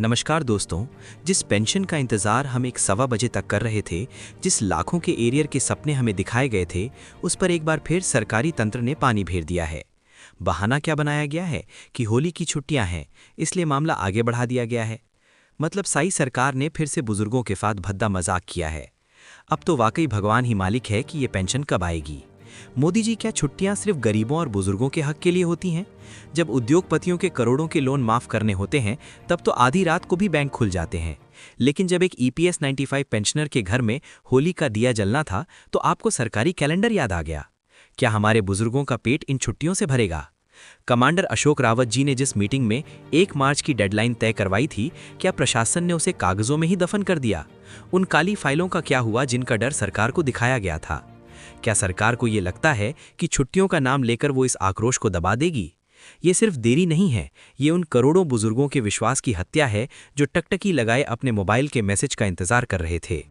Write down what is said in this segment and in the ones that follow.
नमस्कार दोस्तों। जिस पेंशन का इंतज़ार हम एक सवा बजे तक कर रहे थे, जिस लाखों के एरियर के सपने हमें दिखाए गए थे, उस पर एक बार फिर सरकारी तंत्र ने पानी फेर दिया है। बहाना क्या बनाया गया है कि होली की छुट्टियां हैं, इसलिए मामला आगे बढ़ा दिया गया है। मतलब साई सरकार ने फिर से बुजुर्गों के साथ भद्दा मजाक किया है। अब तो वाकई भगवान ही मालिक है कि ये पेंशन कब आएगी। मोदी जी, क्या छुट्टियां सिर्फ गरीबों और बुजुर्गों के हक के लिए होती हैं? जब उद्योगपतियों के करोड़ों के लोन माफ करने होते हैं, तब तो आधी रात को भी बैंक खुल जाते हैं। लेकिन जब एक ईपीएस 95 पेंशनर के घर में होली का दिया जलना था, तो आपको सरकारी कैलेंडर याद आ गया। क्या हमारे बुजुर्गों का पेट इन छुट्टियों से भरेगा? कमांडर अशोक रावत जी ने जिस मीटिंग में 1 मार्च की डेडलाइन तय करवाई थी, क्या प्रशासन ने उसे कागजों में ही दफन कर दिया? उन काली फाइलों का क्या हुआ जिनका डर सरकार को दिखाया गया था? क्या सरकार को ये लगता है कि छुट्टियों का नाम लेकर वो इस आक्रोश को दबा देगी? ये सिर्फ देरी नहीं है, ये उन करोड़ों बुजुर्गों के विश्वास की हत्या है जो टकटकी लगाए अपने मोबाइल के मैसेज का इंतजार कर रहे थे।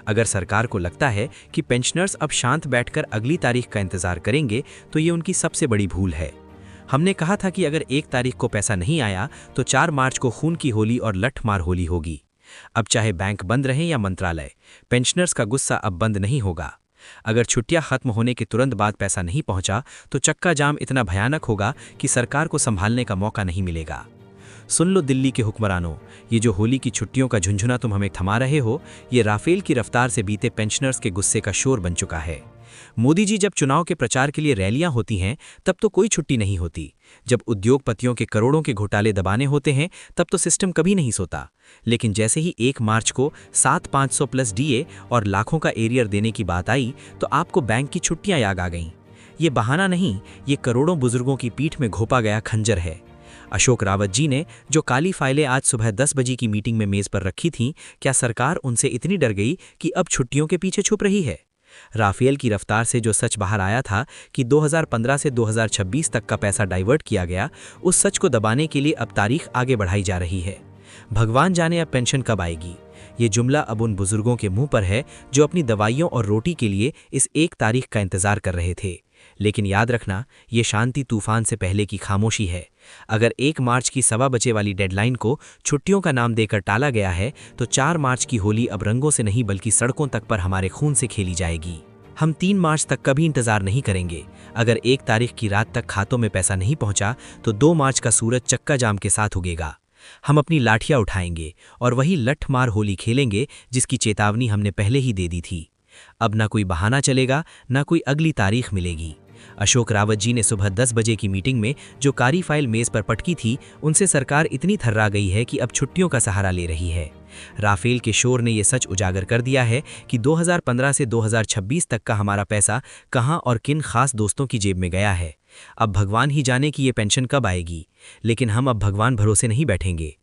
अगर सरकार को लगता है कि पेंशनर्स अब शांत बैठकर अगली तारीख का इंतजार करेंगे, तो ये उनकी सबसे बड़ी भूल है। हमने कहा था कि अगर 1 तारीख को पैसा नहीं आया, तो 4 मार्च को खून की होली और लठमार होली होगी। अब चाहे बैंक बंद रहे या मंत्रालय, पेंशनर्स का गुस्सा अब बंद नहीं होगा। अगर छुट्टियां खत्म होने के तुरंत बाद पैसा नहीं पहुंचा, तो चक्का जाम इतना भयानक होगा कि सरकार को संभालने का मौका नहीं मिलेगा। सुन लो दिल्ली के हुक्मरानों, ये जो होली की छुट्टियों का झुंझुना तुम हमें थमा रहे हो, ये राफेल की रफ्तार से बीते पेंशनर्स के गुस्से का शोर बन चुका है। मोदी जी, जब चुनाव के प्रचार के लिए रैलियां होती हैं, तब तो कोई छुट्टी नहीं होती। जब उद्योगपतियों के करोड़ों के घोटाले दबाने होते हैं, तब तो सिस्टम कभी नहीं सोता। लेकिन जैसे ही 1 मार्च को 7,500 प्लस डीए और लाखों का एरियर देने की बात आई, तो आपको बैंक की छुट्टियां याद आ गईं। ये बहाना नहीं, ये करोड़ों बुजुर्गों की पीठ में घोंपा गया खंजर है। अशोक रावत जी ने जो काली फाइलें आज सुबह 10 बजे की मीटिंग में मेज पर रखी थीं, क्या सरकार उनसे इतनी डर गई कि अब छुट्टियों के पीछे छुप रही है? राफेल की रफ्तार से जो सच बाहर आया था कि 2015 से 2026 तक का पैसा डाइवर्ट किया गया, उस सच को दबाने के लिए अब तारीख आगे बढ़ाई जा रही है। भगवान जाने अब पेंशन कब आएगी। ये जुमला अब उन बुजुर्गों के मुंह पर है जो अपनी दवाइयों और रोटी के लिए इस 1 तारीख का इंतजार कर रहे थे। लेकिन याद रखना, ये शांति तूफान से पहले की खामोशी है। अगर 1 मार्च की सवा बजे वाली डेडलाइन को छुट्टियों का नाम देकर टाला गया है, तो 4 मार्च की होली अब रंगों से नहीं बल्कि सड़कों तक पर हमारे खून से खेली जाएगी। हम 3 मार्च तक कभी इंतजार नहीं करेंगे। अगर 1 तारीख की रात तक खातों में पैसा नहीं पहुंचा, तो 2 मार्च का सूरज चक्का जाम के साथ उगेगा। हम अपनी लाठियां उठाएंगे और वही लठमार होली खेलेंगे जिसकी चेतावनी हमने पहले ही दे दी थी। अब ना कोई बहाना चलेगा, ना कोई अगली तारीख मिलेगी। अशोक रावत जी ने सुबह 10 बजे की मीटिंग में जो कारी फाइल मेज पर पटकी थी, उनसे सरकार इतनी थर्रा गई है कि अब छुट्टियों का सहारा ले रही है। राफेल के शोर ने यह सच उजागर कर दिया है कि 2015 से 2026 तक का हमारा पैसा कहां और किन खास दोस्तों की जेब में गया है। अब भगवान ही जाने कि ये पेंशन कब आएगी, लेकिन हम अब भगवान भरोसे नहीं बैठेंगे।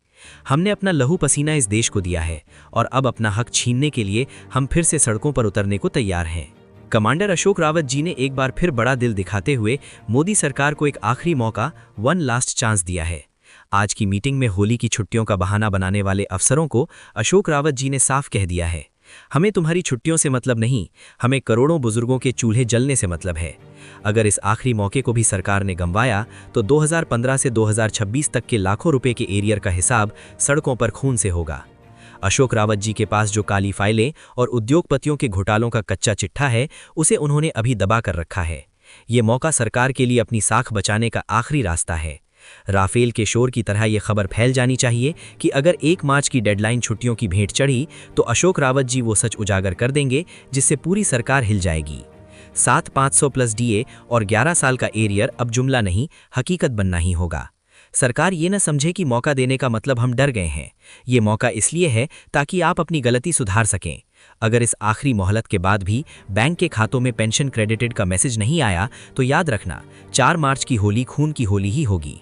हमने अपना लहू पसीना इस देश को दिया है और अब अपना हक छीनने के लिए हम फिर से सड़कों पर उतरने को तैयार हैं। कमांडर अशोक रावत जी ने एक बार फिर बड़ा दिल दिखाते हुए मोदी सरकार को एक आखिरी मौका, वन लास्ट चांस दिया है। आज की मीटिंग में होली की छुट्टियों का बहाना बनाने वाले अफसरों को अशोक रावत जी ने साफ कह दिया है, हमें तुम्हारी छुट्टियों से मतलब नहीं, हमें करोड़ों बुजुर्गों के चूल्हे जलने से मतलब है। अगर इस आखिरी मौके को भी सरकार ने गंवाया, तो 2015 से 2026 तक के लाखों रुपए के एरियर का हिसाब सड़कों पर खून से होगा। अशोक रावत जी के पास जो काली फाइलें और उद्योगपतियों के घोटालों का कच्चा चिट्ठा है, उसे उन्होंने अभी दबा कर रखा है। ये मौका सरकार के लिए अपनी साख बचाने का आखिरी रास्ता है। राफेल के शोर की तरह ये खबर फैल जानी चाहिए कि अगर 1 मार्च की डेडलाइन छुट्टियों की भेंट चढ़ी, तो अशोक रावत जी वो सच उजागर कर देंगे जिससे पूरी सरकार हिल जाएगी। 7,500 प्लस डीए और 11 साल का एरियर अब जुमला नहीं, हकीकत बनना ही होगा। सरकार ये न समझे कि मौका देने का मतलब हम डर गए हैं। ये मौका इसलिए है ताकि आप अपनी गलती सुधार सकें। अगर इस आखिरी मोहलत के बाद भी बैंक के खातों में पेंशन क्रेडिटेड का मैसेज नहीं आया, तो याद रखना, 4 मार्च की होली खून की होली ही होगी।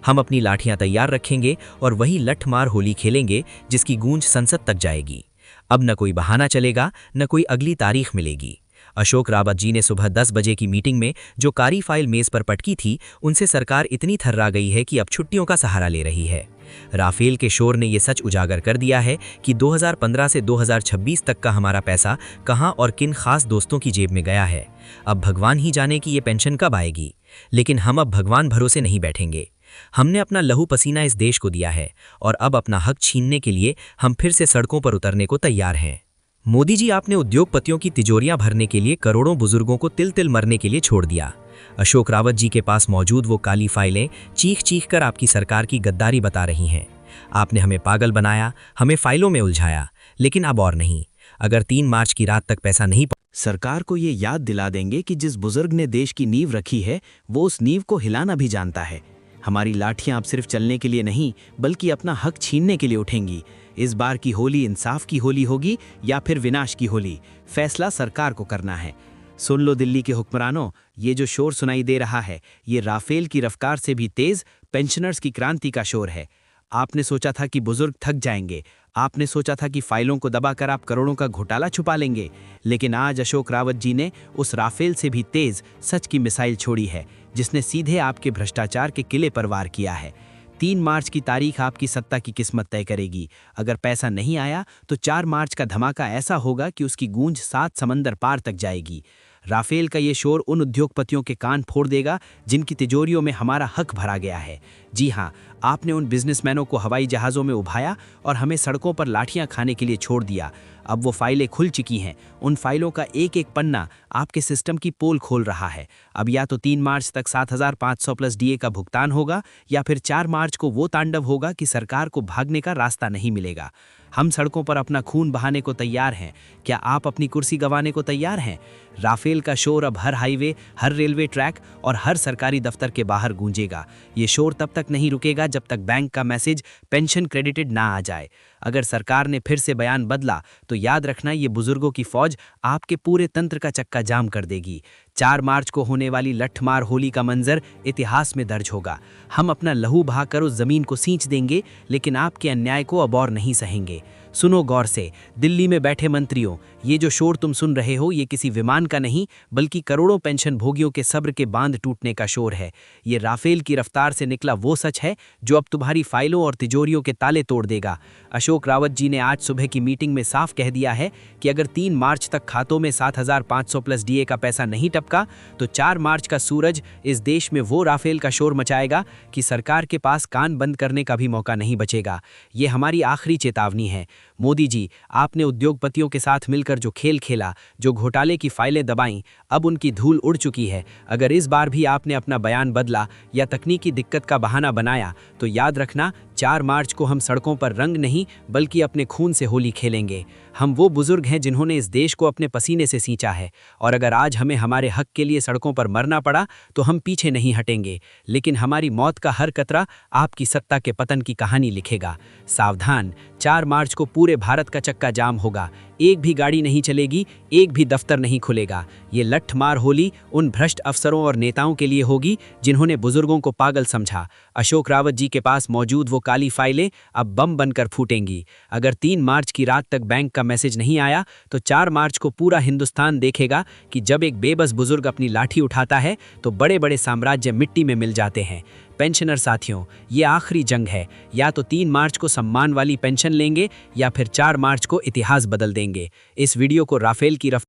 हम अपनी लाठियां तैयार रखेंगे और वही लठमार होली खेलेंगे जिसकी गूंज संसद तक जाएगी। अब न कोई बहाना चलेगा, न कोई अगली तारीख मिलेगी। अशोक रावत जी ने सुबह 10 बजे की मीटिंग में जो कारी फाइल मेज पर पटकी थी, उनसे सरकार इतनी थर्रा गई है कि अब छुट्टियों का सहारा ले रही है। राफेल के शोर ने यह सच उजागर कर दिया है कि 2015 से 2026 तक का हमारा पैसा कहां और किन खास दोस्तों की जेब में गया है। अब भगवान ही जाने कि ये पेंशन कब आएगी, लेकिन हम अब भगवान भरोसे नहीं बैठेंगे। हमने अपना लहू पसीना इस देश को दिया है और अब अपना हक छीनने के लिए हम फिर से सड़कों पर उतरने को तैयार हैं। मोदी जी, आपने उद्योगपतियों की तिजोरियां भरने के लिए करोड़ों बुजुर्गों को तिल तिल मरने के लिए छोड़ दिया। अशोक रावत जी के पास मौजूद वो काली फाइलें चीख चीख कर आपकी सरकार की गद्दारी बता रही हैं। आपने हमें पागल बनाया, हमें फाइलों में उलझाया, लेकिन अब और नहीं। अगर 3 मार्च की रात तक पैसा नहीं सरकार को ये याद दिला देंगे कि जिस बुजुर्ग ने देश की नींव रखी है वो उस नींव को हिलाना भी जानता है। हमारी लाठियां अब सिर्फ चलने के लिए नहीं बल्कि अपना हक छीनने के लिए उठेंगी। इस बार की होली इंसाफ की होली होगी या फिर विनाश की होली, फैसला सरकार को करना है। सुन लो दिल्ली के हुक्मरानों, ये जो शोर सुनाई दे रहा है ये राफेल की रफ्तार से भी तेज पेंशनर्स की क्रांति का शोर है। आपने सोचा था कि बुजुर्ग थक जाएंगे, आपने सोचा था कि फाइलों को दबाकर आप करोड़ों का घोटाला छुपा लेंगे, लेकिन आज अशोक रावत जी ने उस राफेल से भी तेज सच की मिसाइल छोड़ी है जिसने सीधे आपके भ्रष्टाचार के किले पर वार किया है। 3 मार्च की तारीख आपकी सत्ता की किस्मत तय करेगी। अगर पैसा नहीं आया तो 4 मार्च का धमाका ऐसा होगा कि उसकी गूंज 7 समंदर पार तक जाएगी। राफेल का ये शोर उन उद्योगपतियों के कान फोड़ देगा जिनकी तिजोरियों में हमारा हक भरा गया है। जी हाँ, आपने उन बिजनेसमैनों को हवाई जहाज़ों में उभाया और हमें सड़कों पर लाठियां खाने के लिए छोड़ दिया। अब वो फाइलें खुल चुकी हैं, उन फाइलों का एक एक पन्ना आपके सिस्टम की पोल खोल रहा है। अब या तो 3 मार्च तक 7,500 प्लस डीए का भुगतान होगा या फिर 4 मार्च को वो तांडव होगा कि सरकार को भागने का रास्ता नहीं मिलेगा। हम सड़कों पर अपना खून बहाने को तैयार हैं। क्या आप अपनी कुर्सी गंवाने को तैयार हैं? राफेल का शोर अब हर हाईवे, हर रेलवे ट्रैक और हर सरकारी दफ्तर के बाहर गूंजेगा। ये शोर तब तक नहीं रुकेगा जब तक बैंक का मैसेज पेंशन क्रेडिटेड ना आ जाए। अगर सरकार ने फिर से बयान बदला तो याद रखना, ये बुजुर्गों की फौज आपके पूरे तंत्र का चक्का जाम कर देगी। 4 मार्च को होने वाली लठमार होली का मंजर इतिहास में दर्ज होगा। हम अपना लहू बहाकर उस जमीन को सींच देंगे, लेकिन आपके अन्याय को अब और नहीं सहेंगे। सुनो गौर से, दिल्ली में बैठे मंत्रियों, ये जो शोर तुम सुन रहे हो ये किसी विमान का नहीं बल्कि करोड़ों पेंशन भोगियों के सब्र के बांध टूटने का शोर है। ये राफेल की रफ्तार से निकला वो सच है जो अब तुम्हारी फाइलों और तिजोरियों के ताले तोड़ देगा। अशोक रावत जी ने आज सुबह की मीटिंग में साफ कह दिया है कि अगर 3 मार्च तक खातों में 7,500 प्लस डीए का पैसा नहीं टपका तो 4 मार्च का सूरज इस देश में वो राफेल का शोर मचाएगा कि सरकार के पास कान बंद करने का भी मौका नहीं बचेगा। ये हमारी आखिरी चेतावनी है। मोदी जी, आपने उद्योगपतियों के साथ मिलकर जो खेल खेला, जो घोटाले की फाइलें दबाईं, अब उनकी धूल उड़ चुकी है। अगर इस बार भी आपने अपना बयान बदला या तकनीकी दिक्कत का बहाना बनाया तो याद रखना, 4 मार्च को हम सड़कों पर रंग नहीं बल्कि अपने खून से होली खेलेंगे। हम वो बुजुर्ग हैं जिन्होंने इस देश को अपने पसीने से सींचा है और अगर आज हमें हमारे हक के लिए सड़कों पर मरना पड़ा तो हम पीछे नहीं हटेंगे, लेकिन हमारी मौत का हर कतरा आपकी सत्ता के पतन की कहानी लिखेगा। सावधान, 4 मार्च को पूरे भारत का चक्का जाम होगा। एक भी गाड़ी नहीं चलेगी, एक भी दफ्तर नहीं खुलेगा। ये लठमार होली उन भ्रष्ट अफसरों और नेताओं के लिए होगी जिन्होंने बुजुर्गों को पागल समझा। अशोक रावत जी के पास मौजूद वो काली फाइलें अब बम बनकर फूटेंगी। अगर 3 मार्च की रात तक बैंक का मैसेज नहीं आया तो 4 मार्च को पूरा हिंदुस्तान देखेगा कि जब एक बेबस बुजुर्ग अपनी लाठी उठाता है तो बड़े बड़े साम्राज्य मिट्टी में मिल जाते हैं। पेंशनर साथियों, ये आखिरी जंग है। या तो 3 मार्च को सम्मान वाली पेंशन लेंगे या फिर 4 मार्च को इतिहास बदल देंगे। इस वीडियो को राफेल की रफ्तार